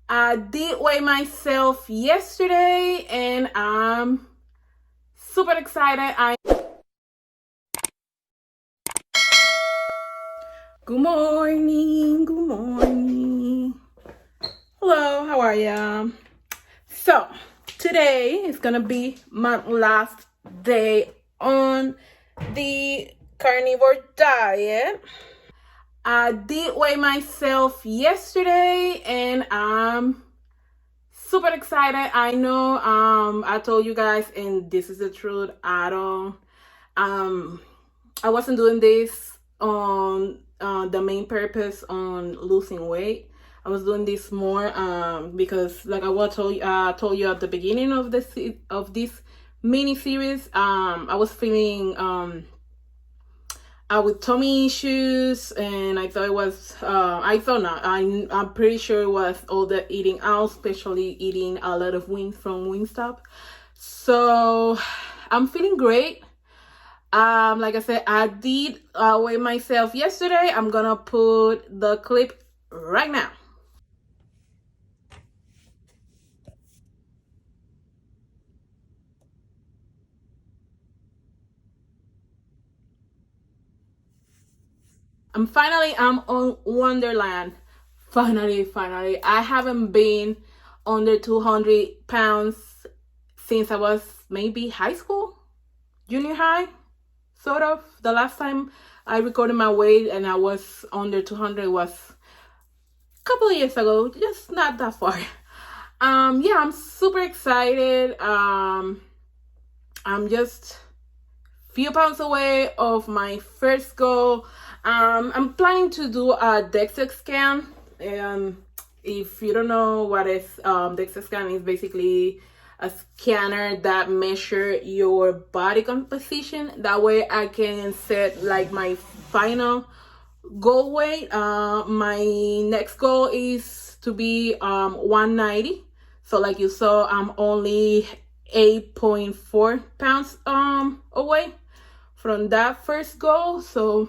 I did weigh myself yesterday and I'm super excited. Good morning. Good morning. Hello, how are ya? So, today is gonna be my last day on the carnivore diet. I did weigh myself yesterday and I'm super excited. I know I told you guys and this is the truth. Um I wasn't doing this on the main purpose on losing weight. I was doing this more because like told you at the beginning of this mini series, I was feeling with tummy issues, and I thought it was I thought not I'm pretty sure it was all the eating out, especially eating a lot of wings from Wingstop. So I'm feeling great. Like I said, I did weigh myself yesterday. I'm gonna put the clip right now. I'm on Wonderland. Finally. I haven't been under 200 pounds since I was maybe high school, junior high, sort of. The last time I recorded my weight and I was under 200 was a couple of years ago, just not that far. Yeah, I'm super excited. I'm just few pounds away of my first goal. I'm planning to do a DEXA scan. If you don't know what is DEXA scan, is basically a scanner that measure your body composition. That way I can set like my final goal weight. My next goal is to be 190. So like you saw, I'm only 8.4 pounds away from that first goal. So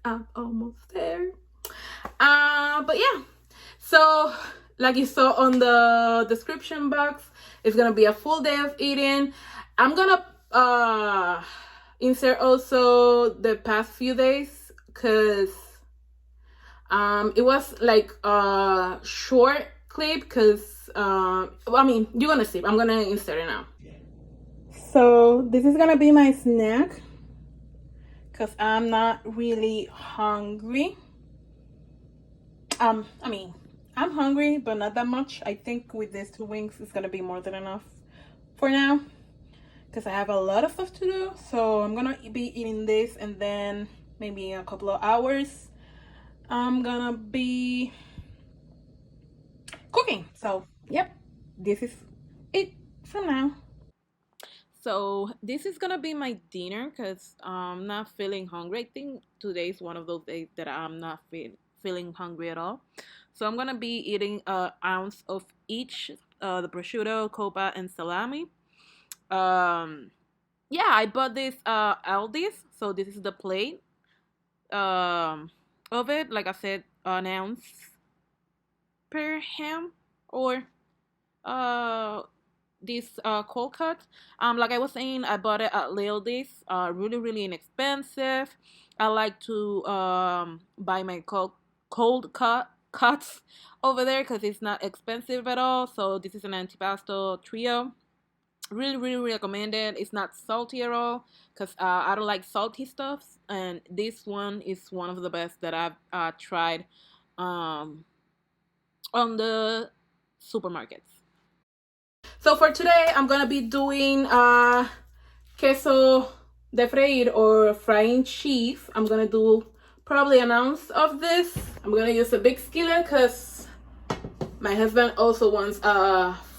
I'm almost there. But yeah, so like you saw on the description box, it's gonna be a full day of eating. I'm gonna insert also the past few days because it was like a short clip because I mean, you're gonna see. I'm gonna insert it now. So this is gonna be my snack because I'm not really hungry. I mean, I'm hungry, but not that much. I think with these two wings, it's gonna be more than enough for now because I have a lot of stuff to do. So I'm gonna be eating this, and then maybe in a couple of hours, I'm gonna be cooking. So, yep, this is it from now. So this is gonna be my dinner because I'm not feeling hungry. I think today's one of those days that I'm not feeling hungry at all. So I'm gonna be eating an ounce of each, the prosciutto, coppa, and salami. Um, yeah, I bought this Aldi's. So this is the plate of it. Like I said, an ounce per ham or uh this cold cut. Like I was saying, I bought it at Lildy's. Really inexpensive. I like to buy my cold cuts over there because it's not expensive at all. So this is an antipasto trio. Really recommend it. It's not salty at all because I don't like salty stuffs, and this one is one of the best that I've tried um, on the supermarkets. So for today, I'm gonna be doing queso de freír or frying cheese. I'm gonna do probably an ounce of this. I'm gonna use a big skillet because my husband also wants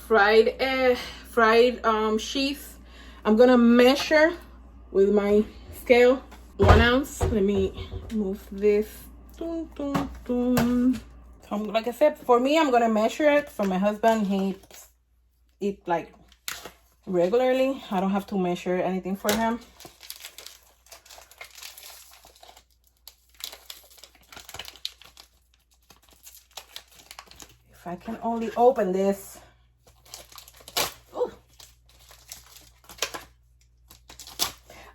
fried cheese. I'm gonna measure with my scale 1 ounce. Let me move this. Dun, dun, dun. So like I said, for me, I'm gonna measure it. For my husband, he eat like regularly. I don't have to measure anything for him. If I can only open this. Ooh.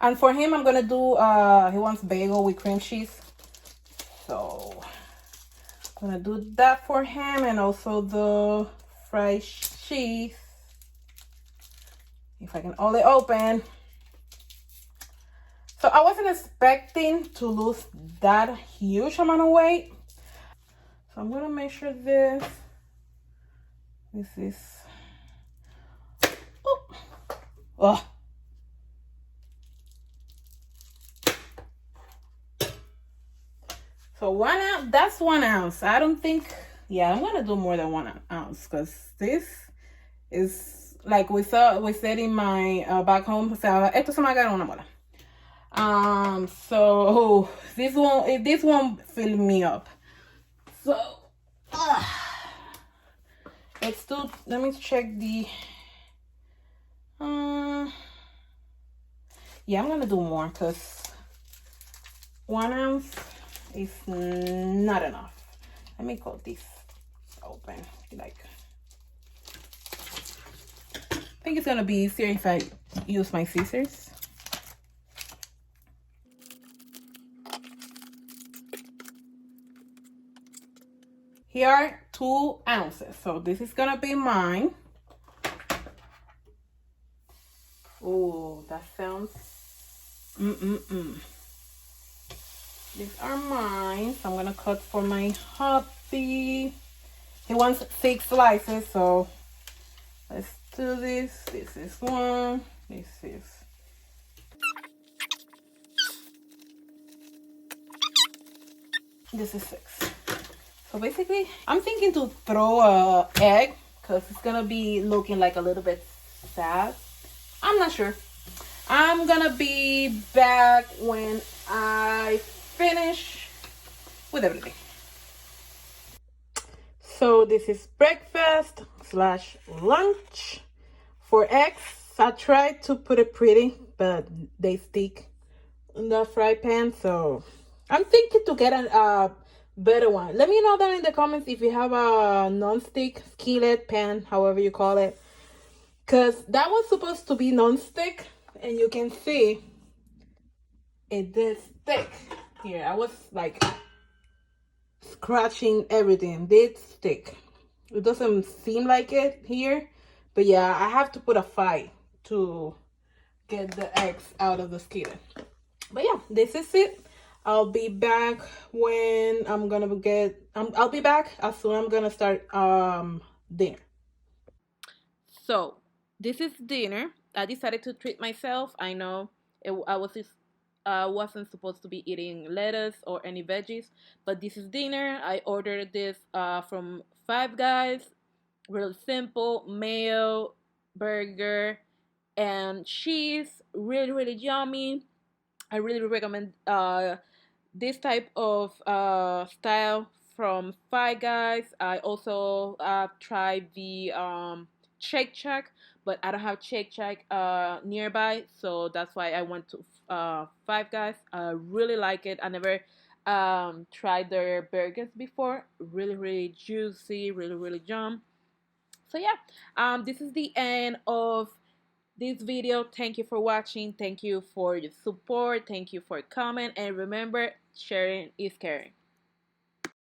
And for him, I'm gonna do, he wants bagel with cream cheese. So I'm gonna do that for him, and also the fried cheese. If I can only open. So I wasn't expecting to lose that huge amount of weight. So I'm gonna measure this. This is, oh. So 1 ounce, that's 1 ounce. I don't think, yeah, I'm gonna do more than 1 ounce, because this is like we said in my back home. So esto se me agarra una mola. So this won't fill me up. So let's do. Let me check the. Yeah, I'm gonna do more, because 1 ounce is not enough. Let me cut this open. Like, I think it's gonna be easier if I use my scissors. Here are 2 ounces. So this is gonna be mine. Oh, that sounds. These are mine. So I'm gonna cut for my hubby. He wants 6 slices, so let's do this. This is 1. This is 6. So basically, I'm thinking to throw a egg, because it's gonna be looking like a little bit sad. I'm not sure. I'm gonna be back when I finish with everything. So this is breakfast / lunch. For eggs, I tried to put it pretty, but they stick in the fry pan. So I'm thinking to get a better one. Let me know down in the comments if you have a non-stick skillet pan, however you call it, because that was supposed to be non-stick, and you can see it did stick. Here, I was like scratching everything. It did stick. It doesn't seem like it here, but yeah, I have to put a fight to get the eggs out of the skillet. But yeah, this is it. I'll be back when I'm gonna get. I'll be back as soon as I'm gonna start dinner. So this is dinner. I decided to treat myself. I know wasn't supposed to be eating lettuce or any veggies, but this is dinner. I ordered this from Five Guys. Really simple, mayo, burger, and cheese. Really, really yummy. I really recommend this type of style from Five Guys. I also tried the Shake Shack, but I don't have Shake Shack nearby, so that's why I went to Five Guys. I really like it. I never tried their burgers before. Really, really juicy, really, really yum. So yeah, this is the end of this video. Thank you for watching. Thank you for your support. Thank you for comment. And remember, sharing is caring.